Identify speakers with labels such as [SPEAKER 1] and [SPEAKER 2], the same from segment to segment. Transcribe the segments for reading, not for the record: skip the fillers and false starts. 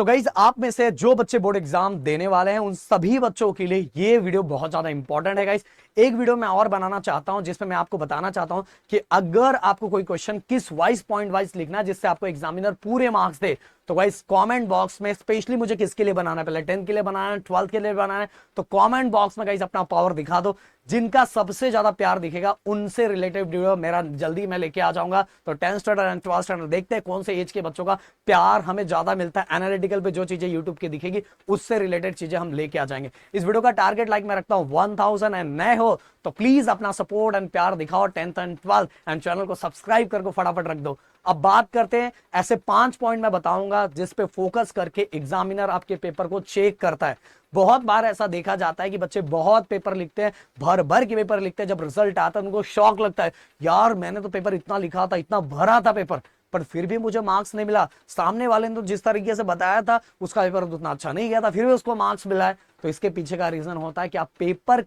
[SPEAKER 1] So guys आप में से जो बच्चे बोर्ड एग्जाम देने वाले हैं उन सभी बच्चों के लिए ये वीडियो बहुत ज्यादा इंपॉर्टेंट है गाइज। एक वीडियो मैं और बनाना चाहता हूं जिसमें मैं आपको बताना चाहता हूं कि अगर आपको कोई क्वेश्चन किस वाइज पॉइंट वाइज लिखना है जिससे आपको एग्जामिनर पूरे मार्क्स दे, तो गाइस कमेंट बॉक्स में स्पेशली मुझे किसके लिए बनाना है, पहले 10th के लिए बनाना है, 12th के लिए बनाना है, तो कमेंट बॉक्स में गाइस अपना पावर दिखा दो। जिनका सबसे ज्यादा प्यार दिखेगा उनसे रिलेटेड वीडियो मेरा जल्दी मैं लेके आ जाऊंगा। तो 10th standard and 12th standard देखते हैं कौन से एज के बच्चों का प्यार हमें ज्यादा मिलता है। एनालिटिकल पे जो चीजें यूट्यूब की दिखेगी उससे रिलेटेड चीजें हम लेके आ जाएंगे। इस वीडियो का टारगेट लाइक मैं रखता हूं 1000 एंड नए हो तो प्लीज अपना सपोर्ट एंड प्यार दिखाओ 10th and 12th and channel को सब्सक्राइब करके फटाफट रख दो। अब बात करते हैं, ऐसे 5 पॉइंट मैं बताऊंगा जिस पे फोकस करके एग्जामिनर आपके पेपर को चेक करता है। बहुत बार ऐसा देखा जाता है कि बच्चे बहुत पेपर लिखते हैं, भर भर के पेपर लिखते हैं, जब रिजल्ट आता है उनको शौक लगता है, यार मैंने तो पेपर इतना लिखा था, इतना भरा था पेपर, पर फिर भी मुझे मार्क्स नहीं मिला। सामने वाले ने तो जिस तरीके से बताया था उसका पेपर उतना अच्छा नहीं गया था, फिर भी उसको मार्क्स मिला है। तो इसके पीछे का रीजन होता है कि आप पेपर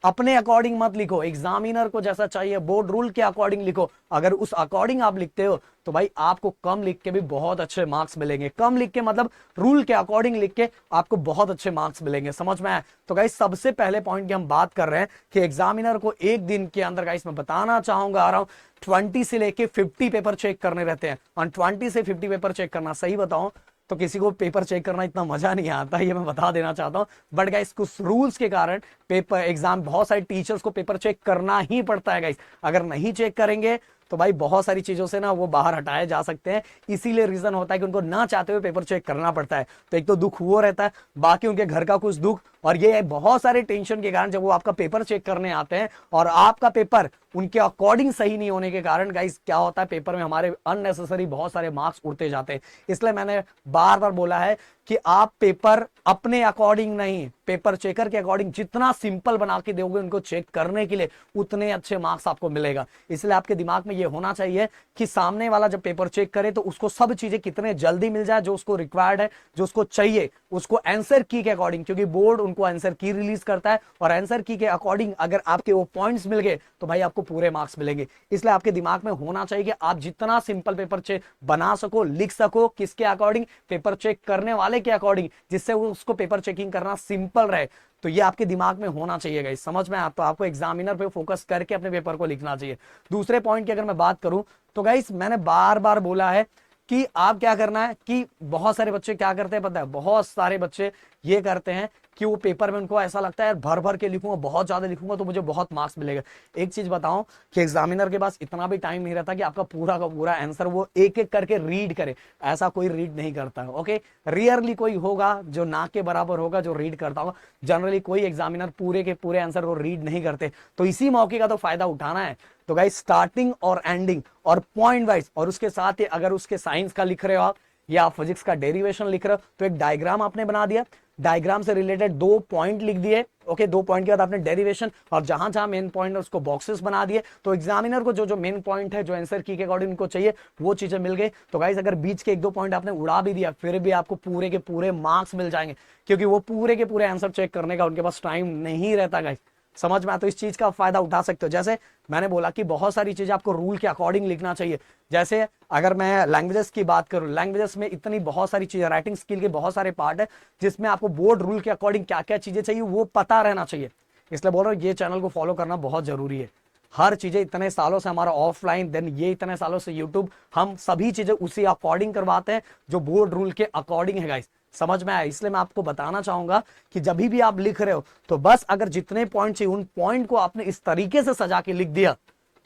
[SPEAKER 1] अपने अकॉर्डिंग मत लिखो, एग्जामिनर को जैसा चाहिए बोर्ड रूल के अकॉर्डिंग लिखो। अगर उस अकॉर्डिंग आप लिखते हो तो भाई आपको कम लिख के भी बहुत अच्छे मार्क्स मिलेंगे। कम लिख के मतलब रूल के अकॉर्डिंग लिख के आपको बहुत अच्छे मार्क्स मिलेंगे। समझ में आया? तो गाइस सबसे पहले पॉइंट की हम बात कर रहे हैं कि एग्जामिनर को एक दिन के अंदर गाइस मैं बताना चाहूंगा अराउंड 20 से लेके 50 पेपर चेक करने रहते हैं। और 20 से 50 पेपर चेक करना, सही बताऊं तो किसी को पेपर चेक करना इतना मजा नहीं आता, ये मैं बता देना चाहता हूं। बट गाइस कुछ रूल्स के कारण पेपर एग्जाम बहुत सारे टीचर्स को पेपर चेक करना ही पड़ता है गाइस। अगर नहीं चेक करेंगे तो भाई बहुत सारी चीजों से ना वो बाहर हटाए जा सकते हैं। इसीलिए रीजन होता है कि उनको ना चाहते हुए पेपर चेक करना पड़ता है। तो एक तो दुख वो रहता है, बाकी उनके घर का कुछ दुख, और ये बहुत सारे टेंशन के कारण जब वो आपका पेपर चेक करने आते हैं और आपका पेपर उनके अकॉर्डिंग सही नहीं होने के कारण गाइस क्या होता है, पेपर में हमारे अननेसेसरी बहुत सारे मार्क्स उड़ते जाते हैं। इसलिए मैंने बार बार बोला है कि आप पेपर अपने अकॉर्डिंग नहीं, पेपर चेकर के अकॉर्डिंग जितना सिंपल बना के दोगे उनको चेक करने के लिए उतने अच्छे मार्क्स आपको मिलेगा। इसलिए आपके दिमाग में ये होना चाहिए कि सामने वाला जब पेपर चेक करे तो उसको सब चीजें कितने जल्दी मिल जाए जो उसको रिक्वायर्ड है, जो उसको चाहिए, उसको आंसर की के अकॉर्डिंग, क्योंकि बोर्ड उनको आंसर की रिलीज करता है और आंसर की के अकॉर्डिंग अगर आपके वो पॉइंट्स मिल गए तो भाई आपको पूरे मार्क्स मिलेंगे। इसलिए आपके दिमाग में होना चाहिए कि आप जितना सिंपल पेपर चेक बना सको, लिख सको, किसके अकॉर्डिंग, पेपर चेक करने वाले के अकॉर्डिंग, जिससे उसको पेपर चेकिंग करना सिंपल रहे। तो ये आपके दिमाग में होना चाहिए गाइस, समझ में? तो आपको एग्जामिनर पे फोकस करके अपने पेपर को लिखना चाहिए। दूसरे पॉइंट की अगर मैं बात करूं तो गाइस मैंने बार बार बोला है कि आप क्या करना है कि बहुत सारे बच्चे क्या करते हैं पता है, बहुत सारे बच्चे ये करते हैं कि वो पेपर में उनको ऐसा लगता है यार भर भर के लिखूंगा, बहुत ज्यादा लिखूंगा तो मुझे बहुत मार्क्स मिलेगा। एक चीज बताऊं कि एग्जामिनर के पास इतना भी टाइम नहीं रहता कि आपका पूरा का पूरा आंसर वो एक एक करके रीड करे। ऐसा कोई रीड नहीं करता है, ओके। रियरली कोई होगा जो ना के बराबर होगा जो रीड करता होगा। जनरली कोई एग्जामिनर पूरे के पूरे आंसर को रीड नहीं करते। तो इसी मौके का तो फायदा उठाना है। तो गाइस स्टार्टिंग और एंडिंग और पॉइंट वाइज, और उसके साथ ही अगर उसके साइंस का लिख रहे हो आप या आप फिजिक्स का डेरिवेशन लिख रहे हो तो एक डायग्राम आपने बना दिया, डायग्राम से रिलेटेड 2 पॉइंट लिख दिए, ओके। 2 पॉइंट के बाद आपने डेरिवेशन और जहां जहां मेन पॉइंट है उसको बॉक्सेस बना दिए। तो एग्जामिनर को जो जो मेन पॉइंट है, जो आंसर की के अकॉर्डिंग उनको चाहिए वो चीजें मिल गई। तो गाइस अगर बीच के 1-2 पॉइंट आपने उड़ा भी दिया फिर भी आपको पूरे के पूरे मार्क्स मिल जाएंगे, क्योंकि वो पूरे के पूरे आंसर चेक करने का उनके पास टाइम नहीं रहता गाइस। समझ में? तो इस चीज का फायदा उठा सकते हो। जैसे मैंने बोला कि बहुत सारी चीजें आपको रूल के अकॉर्डिंग लिखना चाहिए। जैसे अगर मैं लैंग्वेजेस की बात करूं, लैंग्वेजेस में इतनी बहुत सारी चीजें, राइटिंग स्किल के बहुत सारे पार्ट है जिसमें आपको बोर्ड रूल के अकॉर्डिंग क्या क्या चीजें चाहिए वो पता रहना चाहिए। इसलिए बोल रहा हूं ये चैनल को फॉलो करना बहुत जरूरी है। हर चीजें इतने सालों से हमारा ऑफलाइन, देन ये इतने सालों से यूट्यूब, हम सभी चीजें उसी अकॉर्डिंग करवाते हैं जो बोर्ड रूल के अकॉर्डिंग है गाइस। समझ में आया? इसलिए मैं आपको बताना चाहूंगा कि जब भी आप लिख रहे हो तो बस अगर जितने पॉइंट चाहिए उन पॉइंट को आपने इस तरीके से सजा के लिख दिया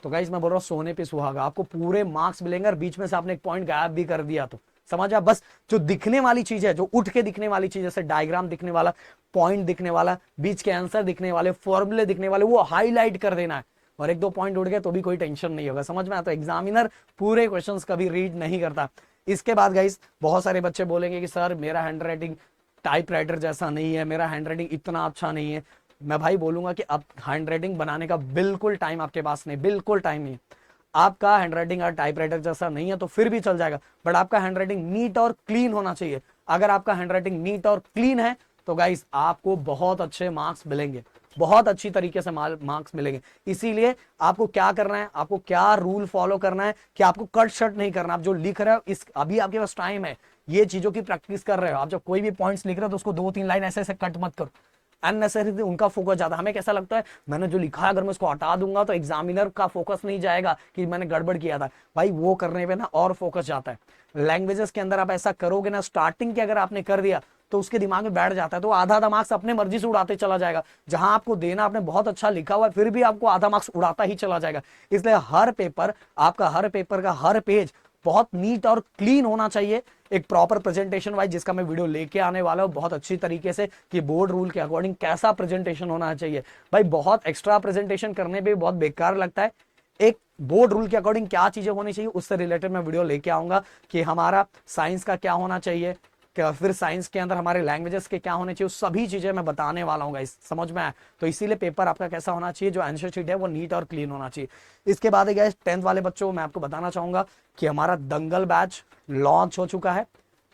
[SPEAKER 1] तो गाइस मैं बोल रहा हूं सोने पे सुहागा, आपको पूरे मार्क्स मिलेंगे। और बीच में से आपने एक पॉइंट गायब भी कर दिया तो समझ आ, बस जो दिखने वाली चीज है, जो उठ के दिखने वाली चीज, जैसे डायग्राम दिखने वाला, पॉइंट दिखने वाला, बीच के आंसर दिखने वाले, फॉर्मूले दिखने वाले, वो हाईलाइट कर देना है। और 1-2 पॉइंट उड़ गए तो भी कोई टेंशन नहीं होगा। समझ में आया? तो एग्जामिनर पूरे क्वेश्चंस कभी रीड नहीं करता। इसके बाद गाइस बहुत सारे बच्चे बोलेंगे कि सर मेरा हैंडराइटिंग टाइपराइटर जैसा नहीं है, मेरा हैंडराइटिंग इतना अच्छा नहीं है। मैं भाई बोलूंगा कि अब हैंडराइटिंग बनाने का बिल्कुल टाइम आपके पास नहीं, बिल्कुल टाइम नहीं। आपका हैंडराइटिंग और टाइपराइटर जैसा नहीं है तो फिर भी चल जाएगा, बट आपका हैंडराइटिंग नीट और क्लीन होना चाहिए। अगर आपका हैंडराइटिंग नीट और क्लीन है तो गाइस आपको बहुत अच्छे मार्क्स मिलेंगे, बहुत अच्छी तरीके से मार्क्स मिलेंगे। इसीलिए आपको क्या करना है, आपको क्या रूल फॉलो करना है कि आपको कट शट नहीं करना। आप जो लिख रहे हो इस अभी आपके पास टाइम है, ये चीजों की प्रैक्टिस कर रहे हो। आप जब कोई भी पॉइंट्स लिख रहे हो तो उसको 2-3 लाइन ऐसे ऐसे कट मत करो, अननेसेसरी उनका फोकस ज्यादा। हमें कैसा लगता है मैंने जो लिखा है अगर मैं उसको हटा दूंगा तो एग्जामिनर का फोकस नहीं जाएगा कि मैंने गड़बड़ किया था। भाई वो करने पे ना और फोकस जाता है। लैंग्वेजेस के अंदर आप ऐसा करोगे ना, स्टार्टिंग के अगर आपने कर दिया तो उसके दिमाग में बैठ जाता है, तो आधा मार्क्स अपने मर्जी से उड़ाते चला जाएगा। जहां आपको देना आपने बहुत अच्छा लिखा हुआ है फिर भी आपको आधा मार्क्स उड़ाता ही चला जाएगा। इसलिए हर पेपर आपका, हर पेपर का हर पेज बहुत नीट और क्लीन होना चाहिए, एक प्रॉपर प्रेजेंटेशन वाइज, जिसका मैं वीडियो लेके आने वाला हूं बहुत अच्छी तरीके से कि बोर्ड रूल के अकॉर्डिंग कैसा प्रेजेंटेशन होना चाहिए। भाई बहुत एक्स्ट्रा प्रेजेंटेशन करने पे बहुत बेकार लगता है। एक बोर्ड रूल के अकॉर्डिंग क्या चीजें होनी चाहिए उससे रिलेटेड मैं वीडियो लेके आऊंगा कि हमारा साइंस का क्या होना चाहिए, क्या फिर साइंस के अंदर हमारे लैंग्वेजेस के क्या होने चाहिए, सभी चीजें मैं बताने वाला हूँ गाइस, समझ में आया। तो इसीलिए पेपर आपका कैसा होना चाहिए, जो आंसर शीट है वो नीट और क्लीन होना चाहिए। इसके बाद गाइस 10th वाले बच्चों मैं आपको बताना चाहूंगा कि हमारा दंगल बैच लॉन्च हो चुका है।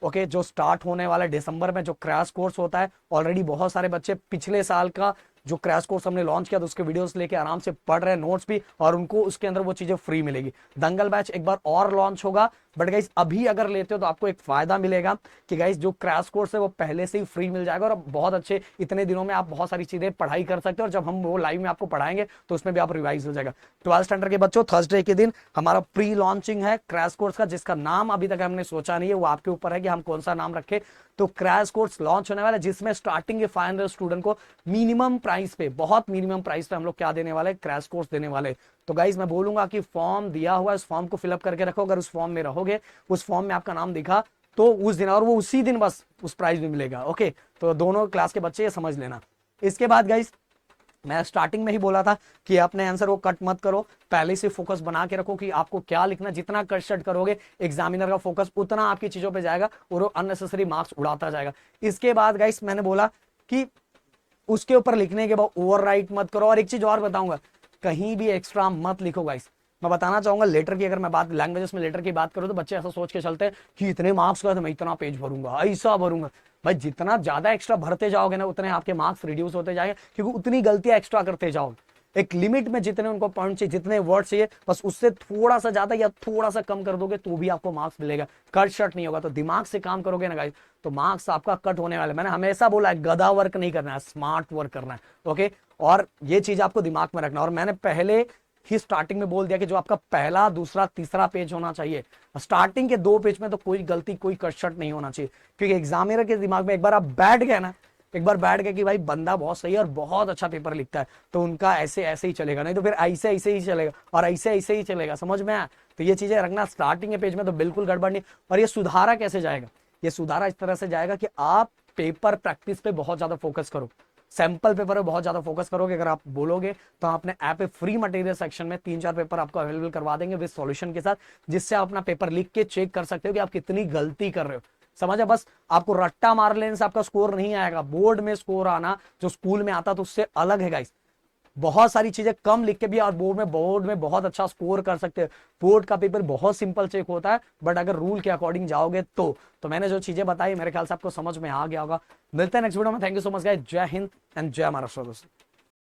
[SPEAKER 1] ओके, जो स्टार्ट होने वाला है दिसंबर में, जो क्रैश कोर्स होता है। ऑलरेडी बहुत सारे बच्चे पिछले साल का जो क्रैश कोर्स हमने लॉन्च किया तो उसके वीडियोस लेके आराम से पढ़ रहे हैं, नोट्स भी, और उनको उसके अंदर वो चीजें फ्री मिलेगी। दंगल बैच एक बार और लॉन्च होगा, बट गाइस अभी अगर लेते हो तो आपको एक फायदा मिलेगा कि गाइस जो क्रैश कोर्स है वो पहले से ही फ्री मिल जाएगा, और बहुत अच्छे इतने दिनों में आप बहुत सारी चीजें पढ़ाई कर सकते हो, और जब हम वो लाइव में आपको पढ़ाएंगे तो उसमें भी आप रिवाइज हो जाएगा। 12th स्टैंडर्ड के बच्चों, थर्सडे के दिन हमारा प्री लॉन्चिंग है क्रैश कोर्स का, जिसका नाम अभी तक हमने सोचा नहीं है, वो आपके ऊपर है कि हम कौन सा नाम रखें। तो क्रैश कोर्स लॉन्च होने वाला है, जिसमें स्टार्टिंग के 500 स्टूडेंट को मिनिमम प्राइस पे, बहुत मिनिमम प्राइस पे हम लोग क्या देने वाले, क्रैश कोर्स देने वाले। तो गाइज मैं बोलूंगा कि फॉर्म दिया हुआ है, उस फॉर्म को फिलअप करके रखो। अगर उस फॉर्म में रहोगे, उस फॉर्म में आपका नाम दिखा तो उस दिन, और वो उसी दिन बस उस प्राइस में मिलेगा। ओके, तो दोनों क्लास के बच्चे ये समझ लेना। इसके बाद गाइज मैं स्टार्टिंग में ही बोला था कि अपने आंसर को कट मत करो, पहले से फोकस बना के रखो कि आपको क्या लिखना। जितना कट शट करोगे एग्जामिनर का फोकस उतना आपकी चीजों पे जाएगा और वो अननेसेसरी मार्क्स उड़ाता जाएगा। इसके बाद गाइस मैंने बोला कि उसके ऊपर लिखने के बाद ओवर राइट मत करो। और एक चीज और बताऊंगा, कहीं भी एक्स्ट्रा मत लिखो गाइस। मैं बताना चाहूंगा लेटर की, अगर मैं बात लैंग्वेजेस में लेटर की बात करूं तो बच्चे ऐसा सोच के चलते हैं कि इतने मार्क्स का तो मैं इतना पेज भरूंगा, ऐसा भरूंगा। भाई जितना ज्यादा एक्स्ट्रा भरते जाओगे ना उतने आपके मार्क्स रिड्यूस होते जाएंगे, क्योंकि उतनी गलतियां एक्स्ट्रा करते जाओगे। एक लिमिट में जितने उनको पॉइंट चाहिए, जितने वर्ड चाहिए, बस उससे थोड़ा सा ज्यादा या थोड़ा सा कम कर दोगे तो भी आपको मार्क्स मिलेगा, कट शट नहीं होगा। तो दिमाग से काम करोगे ना गाइस तो मार्क्स आपका कट होने वाला है। मैंने हमेशा बोला है गधा वर्क नहीं करना है, स्मार्ट वर्क करना है। ओके, और ये चीज आपको दिमाग में रखना। और मैंने पहले ही स्टार्टिंग में बोल दिया कि जो आपका पहला, दूसरा, तीसरा पेज होना चाहिए, स्टार्टिंग के 2 पेज में तो कोई गलती, कोई कट शट नहीं होना चाहिए। क्योंकि एग्जामिनर के दिमाग में एक बार आप बैठ गए ना, एक बार बैठ गए कि भाई बंदा बहुत सही है और बहुत अच्छा पेपर लिखता है, तो उनका ऐसे ऐसे ही चलेगा, नहीं तो फिर ऐसे ऐसे ही चलेगा और ऐसे ऐसे ही चलेगा। समझ में आया? तो ये चीजें रखना, स्टार्टिंग के पेज में तो बिल्कुल गड़बड़ नहीं। और ये सुधारा कैसे जाएगा? ये सुधारा इस तरह से जाएगा कि आप पेपर प्रैक्टिस पे बहुत ज्यादा फोकस करो, सैंपल पेपर पे बहुत ज्यादा फोकस करोगे। अगर आप बोलोगे तो अपने ऐप पे फ्री मटेरियल सेक्शन में 3-4 पेपर आपको अवेलेबल करवा देंगे विद सॉल्यूशन के साथ, जिससे आप अपना पेपर लिख के चेक कर सकते हो कि आप कितनी गलती कर रहे हो। समझ है? बस आपको रट्टा मार लेने से आपका स्कोर नहीं आएगा। बोर्ड में स्कोर आना जो स्कूल में आता तो उससे अलग है गाइस। बहुत सारी चीजें कम लिख के भी और बोर्ड में बहुत अच्छा स्कोर कर सकते हैं। बोर्ड का पेपर बहुत सिंपल चेक होता है, बट अगर रूल के अकॉर्डिंग जाओगे तो मैंने जो चीजें बताई मेरे ख्याल से आपको समझ में आ गया होगा। मिलते हैं नेक्स्ट वीडियो में। Thank you so much guys. जय हिंद एंड जय महाराष्ट्र दोस्तों।